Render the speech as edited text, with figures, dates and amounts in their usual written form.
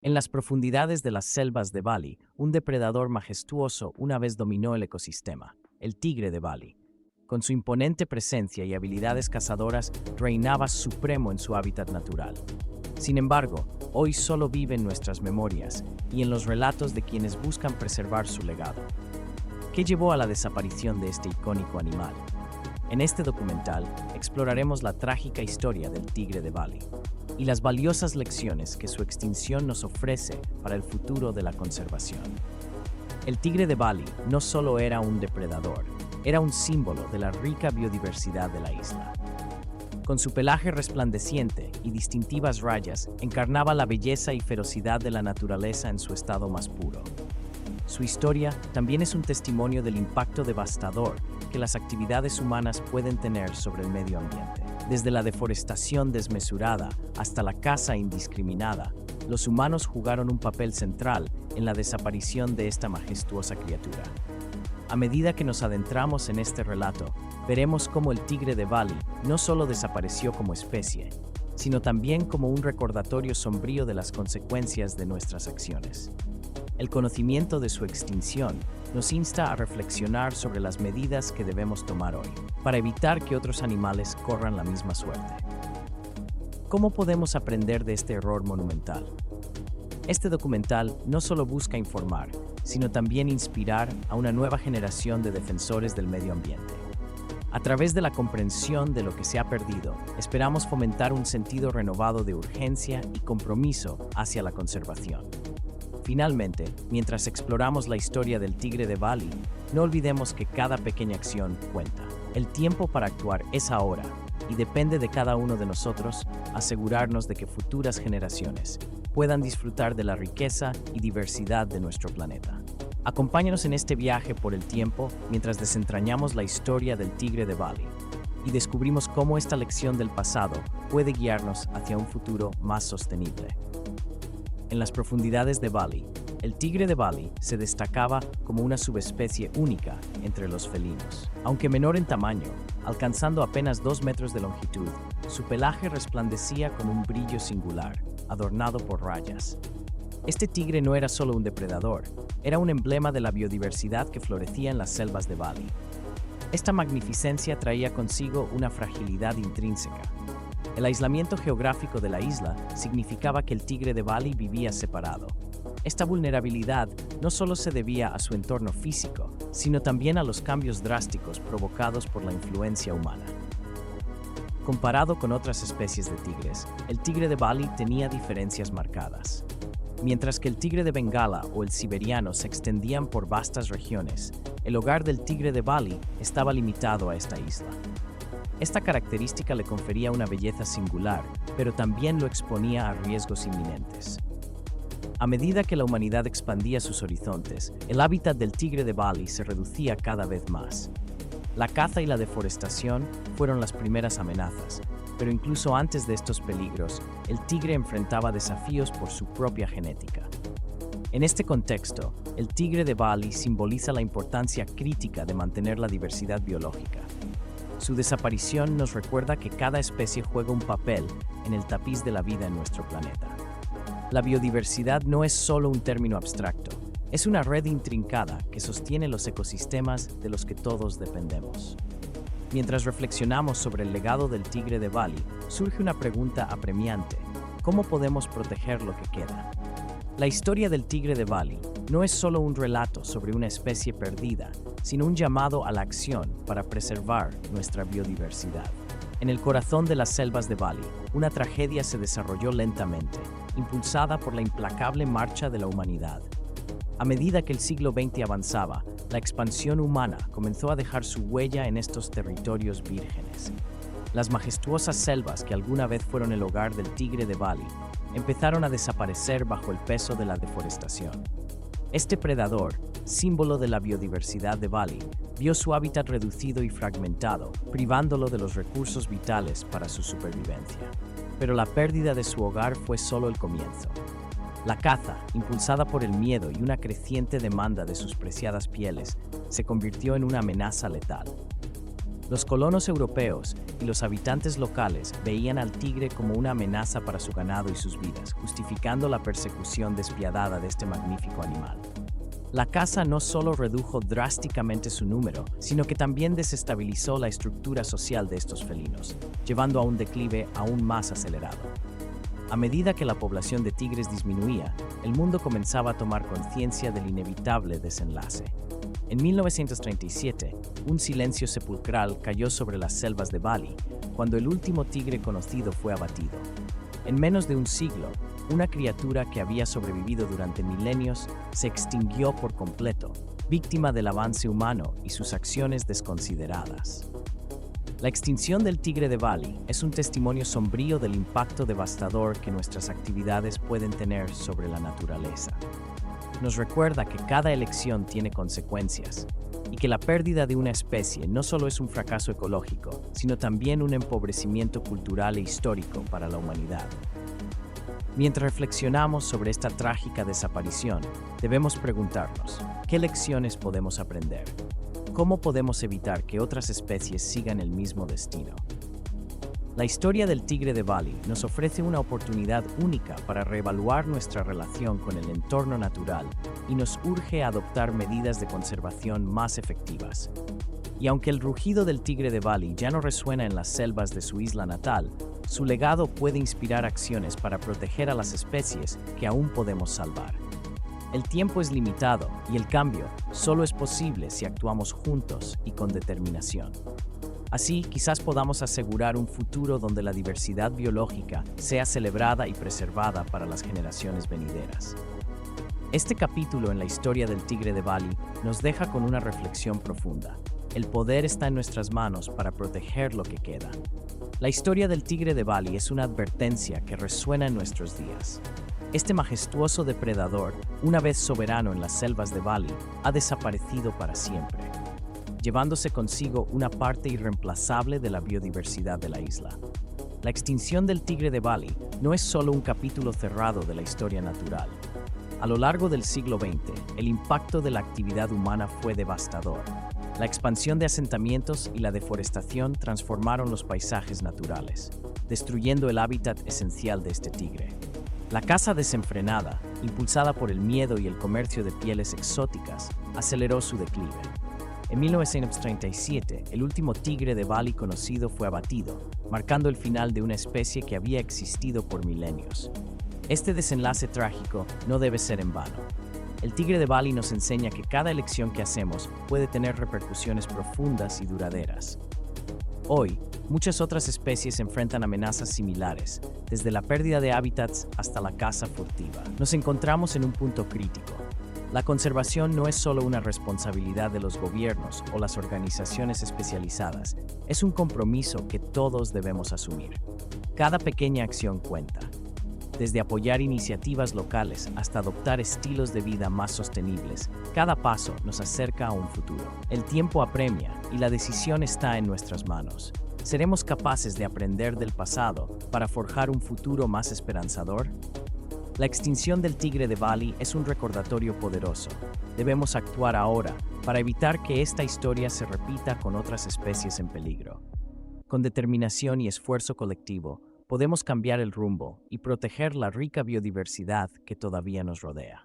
En las profundidades de las selvas de Bali, un depredador majestuoso una vez dominó el ecosistema, el tigre de Bali. Con su imponente presencia y habilidades cazadoras, reinaba supremo en su hábitat natural. Sin embargo, hoy solo vive en nuestras memorias y en los relatos de quienes buscan preservar su legado. ¿Qué llevó a la desaparición de este icónico animal? En este documental exploraremos la trágica historia del tigre de Bali y las valiosas lecciones que su extinción nos ofrece para el futuro de la conservación. El tigre de Bali no solo era un depredador, era un símbolo de la rica biodiversidad de la isla. Con su pelaje resplandeciente y distintivas rayas, encarnaba la belleza y ferocidad de la naturaleza en su estado más puro. Su historia también es un testimonio del impacto devastador que las actividades humanas pueden tener sobre el medio ambiente. Desde la deforestación desmesurada hasta la caza indiscriminada, los humanos jugaron un papel central en la desaparición de esta majestuosa criatura. A medida que nos adentramos en este relato, veremos cómo el tigre de Bali no solo desapareció como especie, sino también como un recordatorio sombrío de las consecuencias de nuestras acciones. El conocimiento de su extinción nos insta a reflexionar sobre las medidas que debemos tomar hoy, para evitar que otros animales corran la misma suerte. ¿Cómo podemos aprender de este error monumental? Este documental no solo busca informar, sino también inspirar a una nueva generación de defensores del medio ambiente. A través de la comprensión de lo que se ha perdido, esperamos fomentar un sentido renovado de urgencia y compromiso hacia la conservación. Finalmente, mientras exploramos la historia del tigre de Bali, no olvidemos que cada pequeña acción cuenta. El tiempo para actuar es ahora, y depende de cada uno de nosotros asegurarnos de que futuras generaciones puedan disfrutar de la riqueza y diversidad de nuestro planeta. Acompáñanos en este viaje por el tiempo mientras desentrañamos la historia del tigre de Bali y descubrimos cómo esta lección del pasado puede guiarnos hacia un futuro más sostenible. En las profundidades de Bali, el tigre de Bali se destacaba como una subespecie única entre los felinos. Aunque menor en tamaño, alcanzando apenas 2 metros de longitud, su pelaje resplandecía con un brillo singular, adornado por rayas. Este tigre no era solo un depredador, era un emblema de la biodiversidad que florecía en las selvas de Bali. Esta magnificencia traía consigo una fragilidad intrínseca. El aislamiento geográfico de la isla significaba que el tigre de Bali vivía separado. Esta vulnerabilidad no solo se debía a su entorno físico, sino también a los cambios drásticos provocados por la influencia humana. Comparado con otras especies de tigres, el tigre de Bali tenía diferencias marcadas. Mientras que el tigre de Bengala o el siberiano se extendían por vastas regiones, el hogar del tigre de Bali estaba limitado a esta isla. Esta característica le confería una belleza singular, pero también lo exponía a riesgos inminentes. A medida que la humanidad expandía sus horizontes, el hábitat del tigre de Bali se reducía cada vez más. La caza y la deforestación fueron las primeras amenazas, pero incluso antes de estos peligros, el tigre enfrentaba desafíos por su propia genética. En este contexto, el tigre de Bali simboliza la importancia crítica de mantener la diversidad biológica. Su desaparición nos recuerda que cada especie juega un papel en el tapiz de la vida en nuestro planeta. La biodiversidad no es solo un término abstracto, es una red intrincada que sostiene los ecosistemas de los que todos dependemos. Mientras reflexionamos sobre el legado del tigre de Bali, surge una pregunta apremiante: ¿cómo podemos proteger lo que queda? La historia del tigre de Bali no es solo un relato sobre una especie perdida, sino un llamado a la acción para preservar nuestra biodiversidad. En el corazón de las selvas de Bali, una tragedia se desarrolló lentamente, impulsada por la implacable marcha de la humanidad. A medida que el siglo XX avanzaba, la expansión humana comenzó a dejar su huella en estos territorios vírgenes. Las majestuosas selvas que alguna vez fueron el hogar del tigre de Bali empezaron a desaparecer bajo el peso de la deforestación. Este predador, símbolo de la biodiversidad de Bali, vio su hábitat reducido y fragmentado, privándolo de los recursos vitales para su supervivencia. Pero la pérdida de su hogar fue solo el comienzo. La caza, impulsada por el miedo y una creciente demanda de sus preciadas pieles, se convirtió en una amenaza letal. Los colonos europeos y los habitantes locales veían al tigre como una amenaza para su ganado y sus vidas, justificando la persecución despiadada de este magnífico animal. La caza no solo redujo drásticamente su número, sino que también desestabilizó la estructura social de estos felinos, llevando a un declive aún más acelerado. A medida que la población de tigres disminuía, el mundo comenzaba a tomar conciencia del inevitable desenlace. En 1937, un silencio sepulcral cayó sobre las selvas de Bali, cuando el último tigre conocido fue abatido. En menos de un siglo, una criatura que había sobrevivido durante milenios se extinguió por completo, víctima del avance humano y sus acciones desconsideradas. La extinción del tigre de Bali es un testimonio sombrío del impacto devastador que nuestras actividades pueden tener sobre la naturaleza. Nos recuerda que cada elección tiene consecuencias y que la pérdida de una especie no solo es un fracaso ecológico, sino también un empobrecimiento cultural e histórico para la humanidad. Mientras reflexionamos sobre esta trágica desaparición, debemos preguntarnos, ¿qué lecciones podemos aprender? ¿Cómo podemos evitar que otras especies sigan el mismo destino? La historia del tigre de Bali nos ofrece una oportunidad única para reevaluar nuestra relación con el entorno natural y nos urge a adoptar medidas de conservación más efectivas. Y aunque el rugido del tigre de Bali ya no resuena en las selvas de su isla natal, su legado puede inspirar acciones para proteger a las especies que aún podemos salvar. El tiempo es limitado y el cambio solo es posible si actuamos juntos y con determinación. Así, quizás podamos asegurar un futuro donde la diversidad biológica sea celebrada y preservada para las generaciones venideras. Este capítulo en la historia del tigre de Bali nos deja con una reflexión profunda. El poder está en nuestras manos para proteger lo que queda. La historia del tigre de Bali es una advertencia que resuena en nuestros días. Este majestuoso depredador, una vez soberano en las selvas de Bali, ha desaparecido para siempre, llevándose consigo una parte irreemplazable de la biodiversidad de la isla. La extinción del tigre de Bali no es solo un capítulo cerrado de la historia natural. A lo largo del siglo XX, el impacto de la actividad humana fue devastador. La expansión de asentamientos y la deforestación transformaron los paisajes naturales, destruyendo el hábitat esencial de este tigre. La caza desenfrenada, impulsada por el miedo y el comercio de pieles exóticas, aceleró su declive. En 1937, el último tigre de Bali conocido fue abatido, marcando el final de una especie que había existido por milenios. Este desenlace trágico no debe ser en vano. El tigre de Bali nos enseña que cada elección que hacemos puede tener repercusiones profundas y duraderas. Hoy, muchas otras especies enfrentan amenazas similares, desde la pérdida de hábitats hasta la caza furtiva. Nos encontramos en un punto crítico. La conservación no es solo una responsabilidad de los gobiernos o las organizaciones especializadas, es un compromiso que todos debemos asumir. Cada pequeña acción cuenta, desde apoyar iniciativas locales hasta adoptar estilos de vida más sostenibles. Cada paso nos acerca a un futuro. El tiempo apremia y la decisión está en nuestras manos. ¿Seremos capaces de aprender del pasado para forjar un futuro más esperanzador? La extinción del tigre de Bali es un recordatorio poderoso. Debemos actuar ahora para evitar que esta historia se repita con otras especies en peligro. Con determinación y esfuerzo colectivo, podemos cambiar el rumbo y proteger la rica biodiversidad que todavía nos rodea.